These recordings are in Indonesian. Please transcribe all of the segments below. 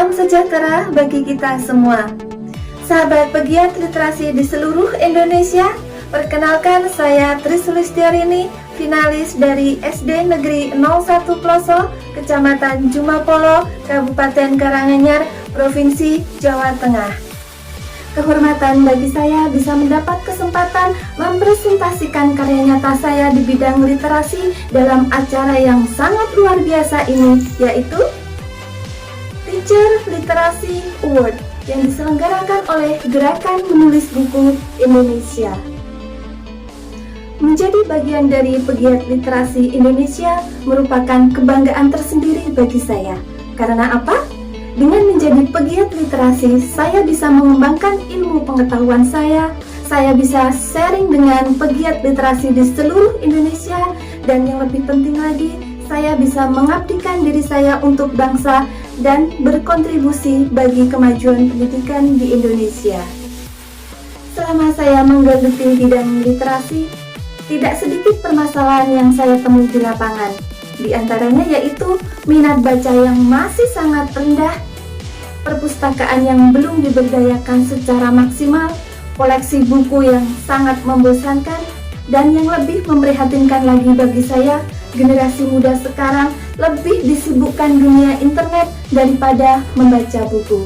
Salam sejahtera bagi kita semua. Sahabat pegiat literasi di seluruh Indonesia, perkenalkan saya Tris Sulistiarini, finalis dari SD Negeri 01 Ploso, Kecamatan Jumapolo, Kabupaten Karanganyar, Provinsi Jawa Tengah. Kehormatan bagi saya bisa mendapat kesempatan mempresentasikan karya nyata saya di bidang literasi dalam acara yang sangat luar biasa ini, yaitu Teacher Literasi Award yang diselenggarakan oleh Gerakan Menulis Buku Indonesia. Menjadi bagian dari pegiat literasi Indonesia merupakan kebanggaan tersendiri bagi saya. Karena apa? Dengan menjadi pegiat literasi, saya bisa mengembangkan ilmu pengetahuan saya bisa sharing dengan pegiat literasi di seluruh Indonesia, dan yang lebih penting lagi, saya bisa mengabdikan diri saya untuk bangsa dan berkontribusi bagi kemajuan pendidikan di Indonesia. Selama saya menggeluti bidang literasi, tidak sedikit permasalahan yang saya temui di lapangan. Di antaranya yaitu minat baca yang masih sangat rendah, perpustakaan yang belum diberdayakan secara maksimal, koleksi buku yang sangat membosankan, dan yang lebih memprihatinkan lagi bagi saya, generasi muda sekarang lebih disibukkan dunia internet daripada membaca buku.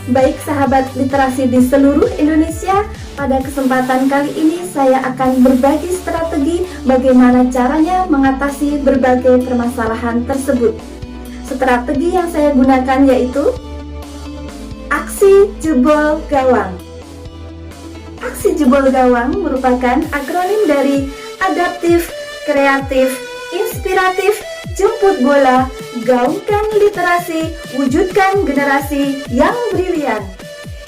Baik sahabat literasi di seluruh Indonesia, pada kesempatan kali ini saya akan berbagi strategi bagaimana caranya mengatasi berbagai permasalahan tersebut. Strategi yang saya gunakan yaitu Aksi Jebol Gawang. Aksi Jebol Gawang merupakan akronim dari adaptif, kreatif, inspiratif, jemput bola, gaungkan literasi, wujudkan generasi yang brilian.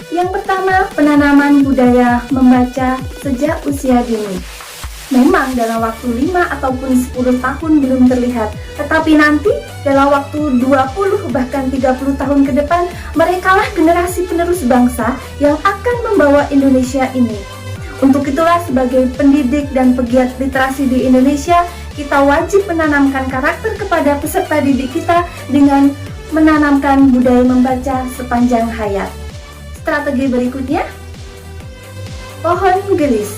Yang pertama, penanaman budaya membaca sejak usia dini. Memang dalam waktu 5 ataupun 10 tahun belum terlihat, tetapi nanti dalam waktu 20 bahkan 30 tahun ke depan, merekalah generasi penerus bangsa yang akan membawa Indonesia ini. Untuk itulah sebagai pendidik dan pegiat literasi di Indonesia, kita wajib menanamkan karakter kepada peserta didik kita dengan menanamkan budaya membaca sepanjang hayat. Strategi berikutnya, pohon gelis.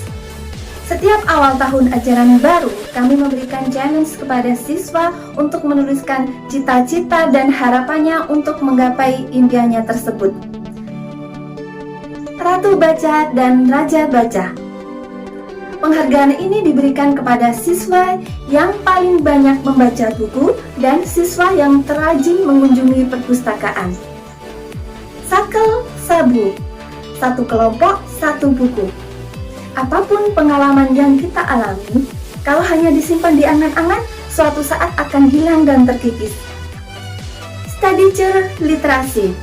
Setiap awal tahun ajaran baru, kami memberikan challenge kepada siswa untuk menuliskan cita-cita dan harapannya untuk menggapai impiannya tersebut. Ratu Baca dan Raja Baca. Penghargaan ini diberikan kepada siswa yang paling banyak membaca buku dan siswa yang terrajin mengunjungi perpustakaan. Sakel Sabu, satu kelompok, satu buku. Apapun pengalaman yang kita alami, kalau hanya disimpan di angan-angan, suatu saat akan hilang dan terkikis. Teacher Literasi.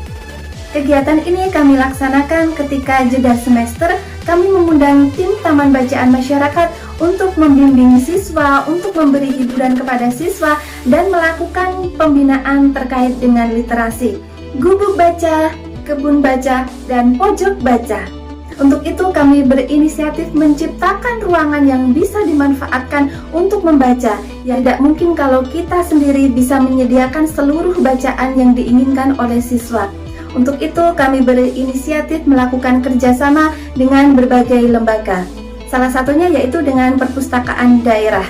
Kegiatan ini kami laksanakan ketika jeda semester. Kami mengundang tim Taman Bacaan Masyarakat untuk membimbing siswa, untuk memberi hiburan kepada siswa, dan melakukan pembinaan terkait dengan literasi. Gubuk baca, kebun baca, dan pojok baca. Untuk itu kami berinisiatif menciptakan ruangan yang bisa dimanfaatkan untuk membaca. Ya, tidak mungkin kalau kita sendiri bisa menyediakan seluruh bacaan yang diinginkan oleh siswa. Untuk itu kami berinisiatif melakukan kerjasama dengan berbagai lembaga. Salah satunya yaitu dengan perpustakaan daerah.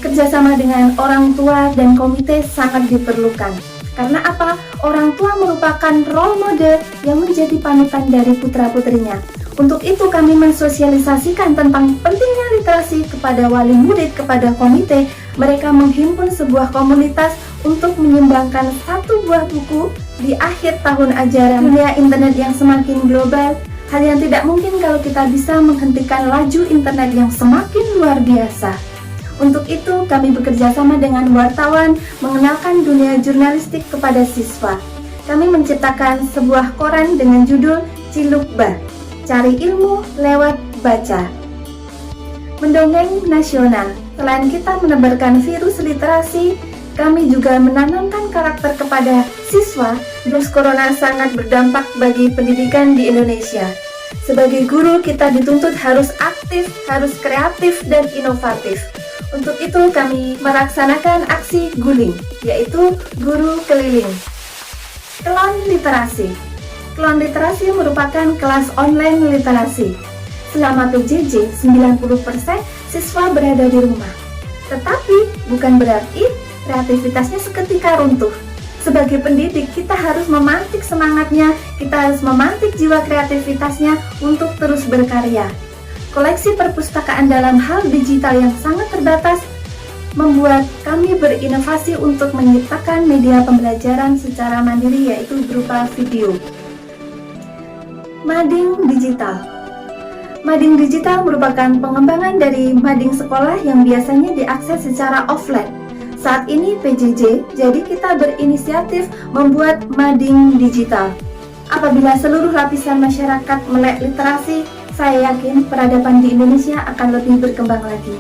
Kerjasama dengan orang tua dan komite sangat diperlukan. Karena apa? Orang tua merupakan role model yang menjadi panutan dari putra-putrinya. Untuk itu kami mensosialisasikan tentang pentingnya literasi kepada wali murid, kepada komite. Mereka menghimpun sebuah komunitas untuk menyumbangkan satu buah buku di akhir tahun ajaran. Dunia internet yang semakin global, hal yang tidak mungkin kalau kita bisa menghentikan laju internet yang semakin luar biasa. Untuk itu, kami bekerja sama dengan wartawan mengenalkan dunia jurnalistik kepada siswa. Kami menciptakan sebuah koran dengan judul Cilukba, Cari Ilmu Lewat Baca. Mendongeng Nasional. Selain kita menebarkan virus literasi, kami juga menanamkan karakter kepada siswa. Virus corona sangat berdampak bagi pendidikan di Indonesia. Sebagai guru, kita dituntut harus aktif, harus kreatif, dan inovatif. Untuk itu kami melaksanakan aksi guling, yaitu guru keliling. Klon literasi. Klon literasi merupakan kelas online literasi. Selama PJJ, 90% siswa berada di rumah. Tetapi bukan berarti kreativitasnya seketika runtuh. Sebagai pendidik, kita harus memantik semangatnya, kita harus memantik jiwa kreativitasnya untuk terus berkarya. Koleksi perpustakaan dalam hal digital yang sangat terbatas membuat kami berinovasi untuk menciptakan media pembelajaran secara mandiri, yaitu berupa video. Mading digital. Mading digital merupakan pengembangan dari mading sekolah yang biasanya diakses secara offline. Saat ini PJJ, jadi kita berinisiatif membuat mading digital. Apabila seluruh lapisan masyarakat melek literasi, saya yakin peradaban di Indonesia akan lebih berkembang lagi.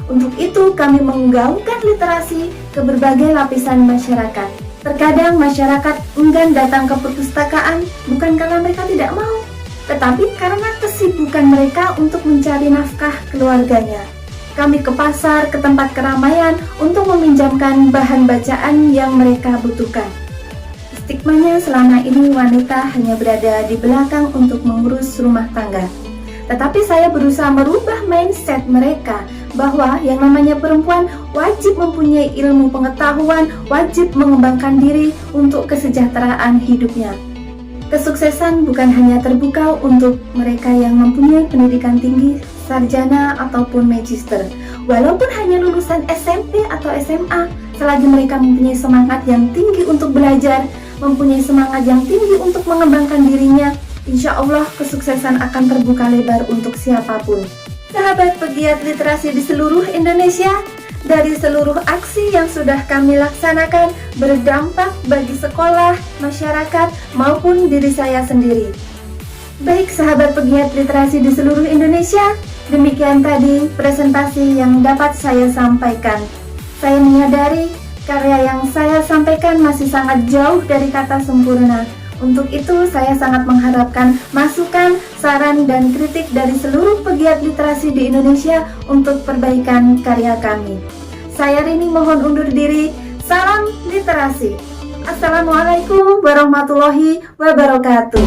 Untuk itu, kami menggaungkan literasi ke berbagai lapisan masyarakat. Terkadang masyarakat enggan datang ke perpustakaan bukan karena mereka tidak mau, tetapi karena kesibukan mereka untuk mencari nafkah keluarganya. Kami ke pasar, ke tempat keramaian untuk meminjamkan bahan bacaan yang mereka butuhkan. Stigmanya selama ini wanita hanya berada di belakang untuk mengurus rumah tangga. Tetapi saya berusaha merubah mindset mereka bahwa yang namanya perempuan wajib mempunyai ilmu pengetahuan, wajib mengembangkan diri untuk kesejahteraan hidupnya. Kesuksesan bukan hanya terbuka untuk mereka yang mempunyai pendidikan tinggi, sarjana ataupun magister. Walaupun hanya lulusan SMP atau SMA, selagi mereka mempunyai semangat yang tinggi untuk belajar, mempunyai semangat yang tinggi untuk mengembangkan dirinya, insya Allah kesuksesan akan terbuka lebar untuk siapapun. Sahabat pegiat literasi di seluruh Indonesia, dari seluruh aksi yang sudah kami laksanakan berdampak bagi sekolah, masyarakat, maupun diri saya sendiri. Baik sahabat pegiat literasi di seluruh Indonesia, demikian tadi presentasi yang dapat saya sampaikan. Saya menyadari karya yang saya sampaikan masih sangat jauh dari kata sempurna. Untuk itu, saya sangat mengharapkan masukan, saran, dan kritik dari seluruh pegiat literasi di Indonesia untuk perbaikan karya kami. Saya Rini mohon undur diri. Salam literasi. Assalamualaikum warahmatullahi wabarakatuh.